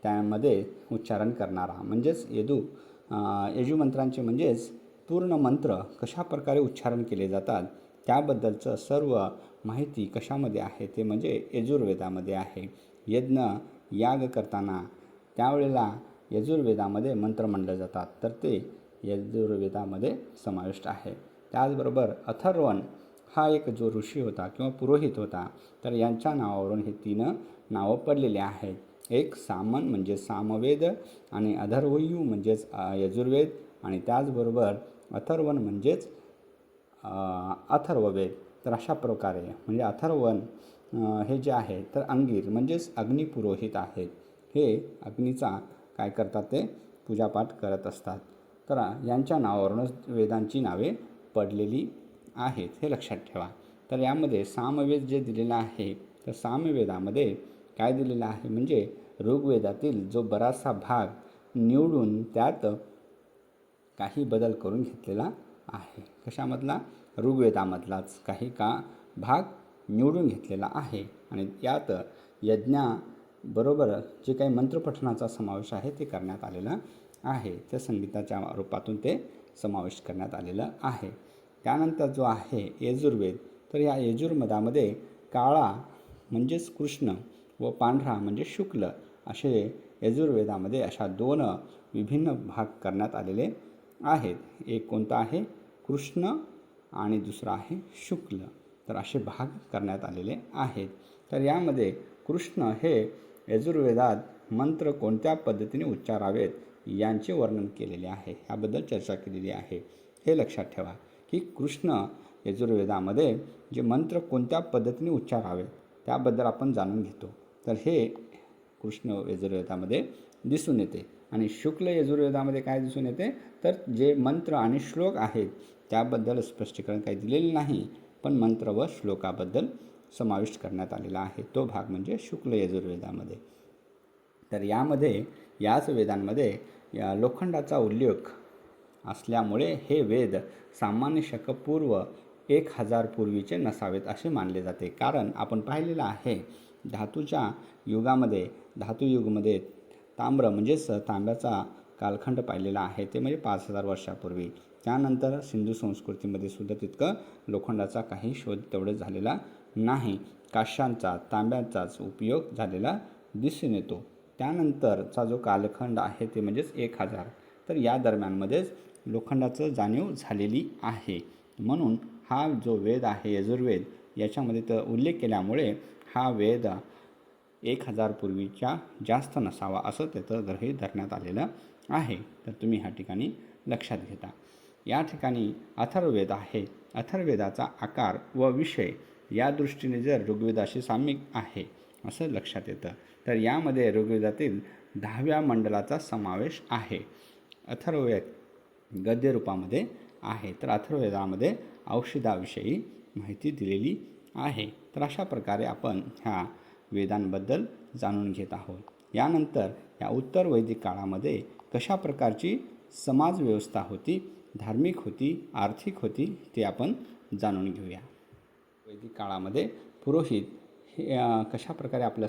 त्यामध्ये उच्चारण करणारा म्हणजेच यजुमंत्रांचे म्हणजेच पूर्ण मंत्र कशा प्रकारे उच्चारण केले जातात त्याबद्दलचं सर्व माहिती कशामध्ये आहे ते म्हणजे यजुर्वेदामध्ये आहे. यज्ञ याग करताना त्यावेळेला यजुर्वेदामध्ये मंत्र म्हणले जातात, तर ते यजुर्वेदामध्ये समाविष्ट आहे. त्याचबरोबर अथर्वण हा एक जो ऋषी होता किंवा पुरोहित होता, तर यांच्या नावावरून हे 3 नावं पडलेले आहेत. एक सामन म्हणजे सामवेद आणि अधर्वयू म्हणजेच यजुर्वेद आणि त्याचबरोबर अथर्वण म्हणजेच अथर्ववेद. तर अशा प्रकारे म्हणजे अथर्वण हे जे आहे तर अंगीर म्हणजेच अग्निपुरोहित आहेत. हे अग्नीचा काय करतात ते पूजापाठ करत असतात. तर यांच्या नावावरूनच वेदांची नावे पडलेली आहेत, हे लक्षात ठेवा. तर यामध्ये सामवेद जे दिलेलं आहे तर सामवेदामध्ये काय दिलेलं आहे म्हणजे ऋग्वेदातील जो बराचसा भाग निवडून त्यात काही बदल करून घेतलेला आहे. कशामधला, ऋग्वेदामधलाच काही भाग निवडून घेतलेला आहे आणि यात यज्ञाबरोबर जे काही मंत्रपठणाचा समावेश आहे ते करण्यात आलेला आहे. त्या संगीताच्या रूपातून ते समावेश करण्यात आलेलं आहे. त्यानंतर जो आहे यजुर्वेद, तर या यजुर्वेदामध्ये काळा म्हणजेच कृष्ण व पांढरा म्हणजे शुक्ल असे यजुर्वेदामध्ये अशा 2 विभिन्न भाग करण्यात आलेले आहेत. एक कोणता आहे कृष्ण आणि दुसरा आहे शुक्ल, तर असे भाग करण्यात आलेले आहेत. तर यामध्ये कृष्ण हे यजुर्वेदात मंत्र कोणत्या पद्धतीने उच्चारावेत यांचे वर्णन केलेले आहे, याबद्दल चर्चा केलेली आहे. हे लक्षात ठेवा की कृष्ण यजुर्वेदामध्ये जे मंत्र कोणत्या पद्धतीने उच्चारावे त्याबद्दल आपण जाणून घेतो. तर हे कृष्ण यजुर्वेदामध्ये दिसून येते. आणि शुक्ल यजुर्वेदामध्ये काय दिसून येते तर जे मंत्र आणि श्लोक आहेत त्याबद्दल स्पष्टीकरण काही दिलेले नाही, पण मंत्र व श्लोकाबद्दल समाविष्ट करण्यात आलेला आहे. तो भाग म्हणजे शुक्ल यजुर्वेदामध्ये. तर यामध्ये याच वेदांमध्ये या लोखंडाचा उल्लेख असल्यामुळे हे वेद सामान्य शकपूर्व 1000 पूर्वीचे नसावेत असे मानले जाते. कारण आपण पाहिलेलं आहे धातूच्या युगामध्ये, धातुयुगमध्ये ताम्र म्हणजेच तांब्याचा कालखंड पाहिलेला आहे ते म्हणजे 5000 वर्षापूर्वी. त्यानंतर सिंधू संस्कृतीमध्ये सुद्धा तितकं लोखंडाचा काही शोध तेवढं झालेला नाही. काश्यांचा, तांब्याचाच उपयोग झालेला दिसून येतो. त्यानंतरचा जो कालखंड आहे ते म्हणजेच 1000, तर या दरम्यानमध्येच लोखंडाचं जाणीव झालेली आहे. म्हणून हा जो वेद आहे यजुर्वेद याच्यामध्ये तर उल्लेख केल्यामुळे हा वेद 1000 पूर्वीच्या जास्त नसावा असं त्याचं गृहीत धरण्यात आलेलं आहे. तर तुम्ही ह्या ठिकाणी लक्षात घेता. या ठिकाणी अथर्ववेद आहे. अथर्ववेदाचा आकार व विषय या दृष्टीने जर ऋग्वेदाशी साम्य आहे असं लक्षात येतं. तर यामध्ये ऋग्वेदातील 10व्या मंडलाचा समावेश आहे. अथर्ववेद गद्य रूपामध्ये आहे. तर अथर्ववेदामध्ये औषधाविषयी माहिती दिलेली आहे. तर अशा प्रकारे आपण ह्या वेदांबद्दल जाणून घेत आहोत. यानंतर या उत्तर वैदिक काळामध्ये कशा प्रकारची समाज व्यवस्था होती, धार्मिक होती, आर्थिक होती, ते आपण जाणून घेऊया. वैदिक काळामध्ये पुरोहित हे कशा प्रकारे आपल्या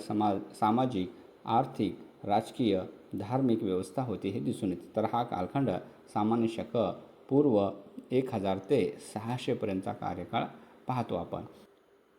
सामाजिक, आर्थिक, राजकीय, धार्मिक व्यवस्था होती हे दिसून येते. तर हा कालखंड सामान्य शक पूर्व 1000 ते 600 पर्यंतचा कार्यकाळ पाहतो आपण.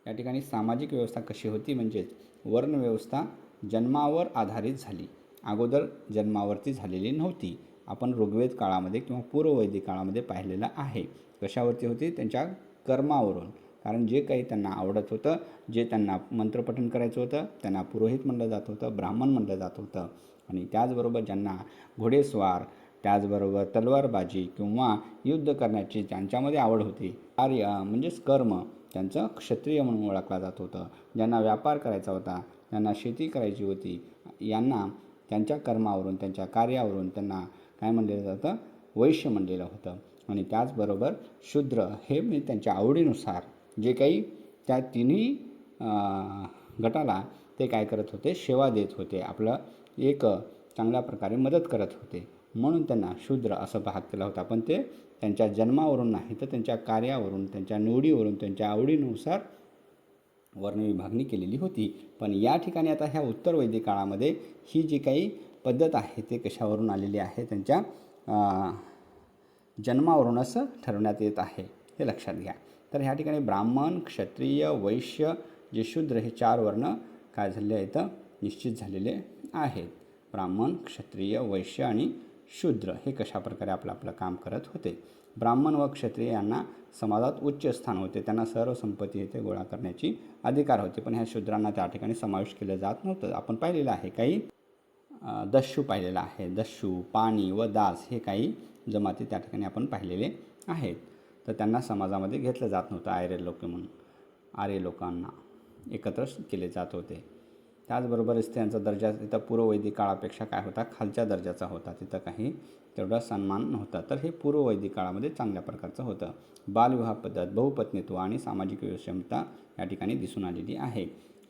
या ठिकाणी सामाजिक व्यवस्था कशी होती म्हणजेच वर्णव्यवस्था जन्मावर आधारित झाली. अगोदर जन्मावरती झालेली नव्हती. आपण ऋग्वेद काळामध्ये किंवा पूर्व वैदिक काळामध्ये पाहिलेलं आहे. कशावरती होती? त्यांच्या कर्मावरून. कारण जे काही त्यांना आवडत होतं, जे त्यांना मंत्रपठण करायचं होतं, त्यांना पुरोहित म्हणलं जात होतं, ब्राह्मण म्हणलं जात होतं. आणि त्याचबरोबर ज्यांना घोडेस्वार, त्याचबरोबर तलवारबाजी किंवा युद्ध करण्याची ज्यांच्यामध्ये आवड होती, कार्य म्हणजेच कर्म त्यांचं क्षत्रिय म्हणून ओळखलं जात होतं. ज्यांना व्यापार करायचा होता, ज्यांना शेती करायची होती, यांना त्यांच्या कर्मावरून, त्यांच्या कार्यावरून त्यांना काय म्हणलेलं जातं? वैश्य म्हणलेलं होतं. आणि त्याचबरोबर शूद्र हे म्हणजे त्यांच्या आवडीनुसार जे काही त्या तिन्ही गटाला ते काय करत होते? सेवा देत होते, आपलं एक चांगल्या प्रकारे मदत करत होते. म्हणून त्यांना शूद्र असं भाग केला होता. पण ते त्यांच्या जन्मावरून नाही, तर त्यांच्या कार्यावरून, त्यांच्या निवडीवरून, त्यांच्या आवडीनुसार वर्णविभागणी केलेली होती. पण या ठिकाणी आता ह्या उत्तर वैदिक काळामध्ये ही जी काही पद्धत आहे ते कशावरून आलेली आहे? त्यांच्या जन्मावरूनच ठरवण्यात येत आहे, हे लक्षात घ्या. तर ह्या ठिकाणी ब्राह्मण, क्षत्रिय, वैश्य, जे शूद्र हे 4 वर्ण काय झालेले आहेत? निश्चित झालेले आहेत. ब्राह्मण, क्षत्रिय, वैश्य आणि शूद्र हे कशाप्रकारे आपलं काम करत होते. ब्राह्मण व क्षत्रिय यांना समाजात उच्च स्थान होते, त्यांना सर्व संपत्ती येथे गोळा करण्याची अधिकार होते. पण ह्या शूद्रांना त्या ठिकाणी समावेश केलं जात नव्हतं. आपण पाहिलेलं आहे, काही दस्यू पाहिलेलं आहे. दस्यू, पाणी व दास हे काही जमाती त्या ठिकाणी आपण पाहिलेले आहेत. तर त्यांना समाजामध्ये घेतलं जात नव्हतं. आर्य लोकांना एकत्र केले जात होते. त्याचबरोबर स्त्रियांचा दर्जा तिथं पूर्व वैदिक काळापेक्षा काय होता? खालच्या दर्जाचा होता. तिथं काही तेवढा सन्मान नव्हता. तर हे पूर्व वैदिक काळामध्ये चांगल्या प्रकारचं होतं. बालविवाह पद्धत, बहुपत्नीत्व आणि सामाजिक विषमता या ठिकाणी दिसून आलेली आहे.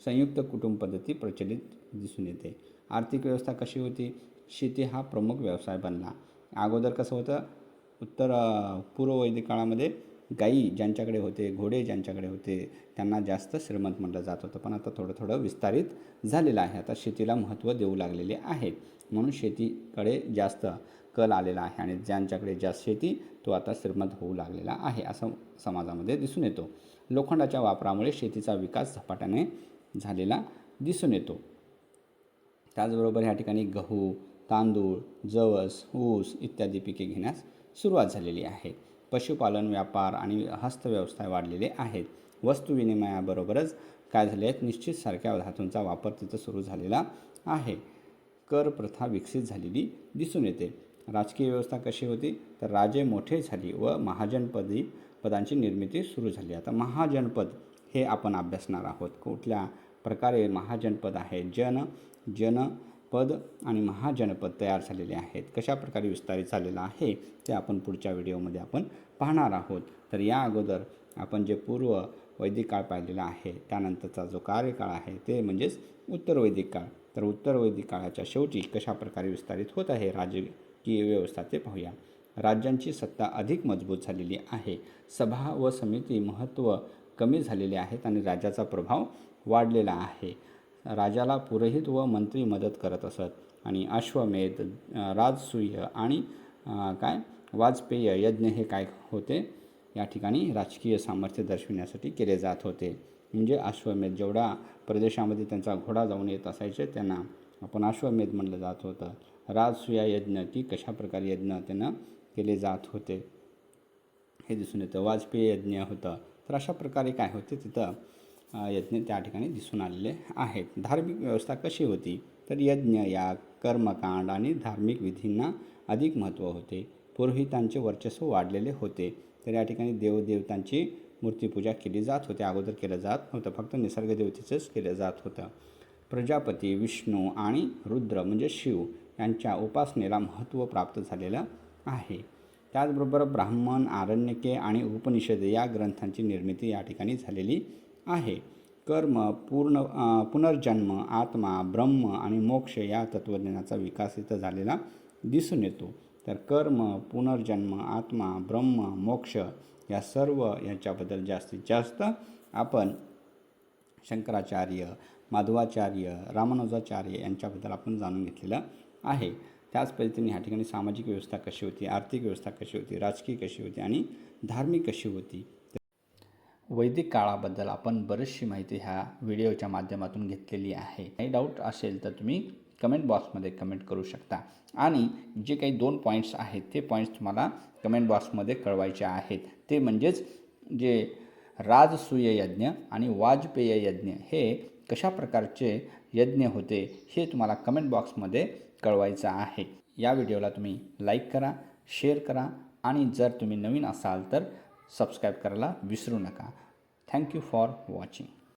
संयुक्त कुटुंब पद्धती प्रचलित दिसून येते. आर्थिक व्यवस्था कशी होती? शेती हा प्रमुख व्यवसाय बनला. अगोदर कसं होतं? पूर्व वैदिक काळामध्ये गायी ज्यांच्याकडे होते, घोडे ज्यांच्याकडे होते, त्यांना जास्त श्रीमंत म्हटलं जात होतं. पण आता थोडं विस्तारित झालेलं आहे. आता शेतीला महत्त्व देऊ लागलेले आहेत, म्हणून शेतीकडे जास्त कल आलेला आहे. आणि ज्यांच्याकडे जास्त शेती तो आता श्रीमंत होऊ लागलेला आहे, असं समाजामध्ये दिसून येतो. लोखंडाच्या वापरामुळे शेतीचा विकास झपाट्याने झालेला दिसून येतो. त्याचबरोबर ह्या ठिकाणी गहू, तांदूळ, जवस, ऊस इत्यादी पिके घेण्यास सुरुवात झालेली आहे. पशुपालन, व्यापार आणि हस्तव्यवसाय वाढलेले आहेत. वस्तू विनिमयाबरोबरच काय झाले आहेत? निश्चित सारख्या धातूंचा वापर तिथं सुरू झालेला आहे. कर प्रथा विकसित झालेली दिसून येते. राजकीय व्यवस्था कशी होती? तर राजे मोठे झाली व पदांची निर्मिती सुरू झाली. आता महाजनपद हे आपण अभ्यासणार आहोत. कुठल्या प्रकारे महाजनपद आहे? जनपद आणि महाजनपद तयार झालेले आहेत. कशा प्रकारे विस्तारित झालेलं आहे ते आपण पुढच्या व्हिडिओमध्ये आपण पाहणार आहोत. तर या अगोदर आपण जे पूर्व वैदिक काळ पाहिलेला आहे, त्यानंतरचा जो कार्यकाळ आहे ते म्हणजेच उत्तर वैदिक काळ. तर उत्तर वैदिक काळाच्या शेवटी कशा प्रकारे विस्तारित होत आहे राजकीय व्यवस्था ते पाहूया. राज्यांची सत्ता अधिक मजबूत झालेली आहे. सभा व समिती महत्त्व कमी झालेले आहेत आणि राज्याचा प्रभाव वाढलेला आहे. राजाला पुरोहित व मंत्री मदत करत असत आणि अश्वमेध, राजसूय आणि वाजपेय यज्ञ हे काय होते? या ठिकाणी राजकीय सामर्थ्य दर्शविण्यासाठी केले जात होते. म्हणजे अश्वमेध, जेवढा प्रदेशामध्ये त्यांचा घोडा जाऊन येत असायचे त्यांना आपण अश्वमेध म्हणलं जात होतं. राजसूया यज्ञ की कशाप्रकारे यज्ञ त्यांना केले जात होते हे दिसून येतं. वाजपेयी यज्ञ होतं. तर अशा प्रकारे काय होते? तिथं यज्ञ त्या ठिकाणी दिसून आलेले आहेत. धार्मिक व्यवस्था कशी होती? तर यज्ञ, याग, कर्मकांड आणि धार्मिक विधींना अधिक महत्त्व होते. पुरोहितांचे वर्चस्व वाढलेले होते. तर या ठिकाणी देवदेवतांची मूर्तीपूजा केली जात होती. अगोदर केलं जात नव्हतं, फक्त निसर्गदेवतेचंच केलं जात होतं. प्रजापती, विष्णू आणि रुद्र म्हणजे शिव यांच्या उपासनेला महत्त्व प्राप्त झालेलं आहे. त्याचबरोबर ब्राह्मण, आरण्यके आणि उपनिषदे या ग्रंथांची निर्मिती या ठिकाणी झालेली आहे. कर्म, पुनर्जन्म, आत्मा, ब्रह्म आणि मोक्ष या तत्त्वज्ञानाचा विकास इथं झालेला दिसून येतो. तर कर्म, पुनर्जन्म, आत्मा, ब्रह्म, मोक्ष या सर्व यांच्याबद्दल जास्तीत जास्त आपण शंकराचार्य, माधवाचार्य, रामानुजाचार्य यांच्याबद्दल आपण जाणून घेतलेलं आहे. त्याच पद्धतीने ह्या ठिकाणी सामाजिक व्यवस्था कशी होती, आर्थिक व्यवस्था कशी होती, राजकीय कशी होती आणि धार्मिक कशी होती. वैदिक काळाबद्दल आपण बरीचशी माहिती ह्या व्हिडिओच्या माध्यमातून घेतलेली आहे. काही डाऊट असेल तर तुम्ही कमेंट बॉक्समध्ये कमेंट करू शकता आणि जे काही 2 पॉईंट्स आहेत ते पॉईंट्स तुम्हाला कमेंट बॉक्समध्ये कळवायचे आहेत. ते म्हणजेच जे राजसूय यज्ञ आणि वाजपेय यज्ञ हे कशा प्रकारचे यज्ञ होते हे तुम्हाला कमेंट बॉक्समध्ये कळवायचं आहे. या व्हिडिओला तुम्ही लाईक करा, शेअर करा आणि जर तुम्ही नवीन असाल तर सबस्क्राईब करायला विसरू नका. Thank you for watching.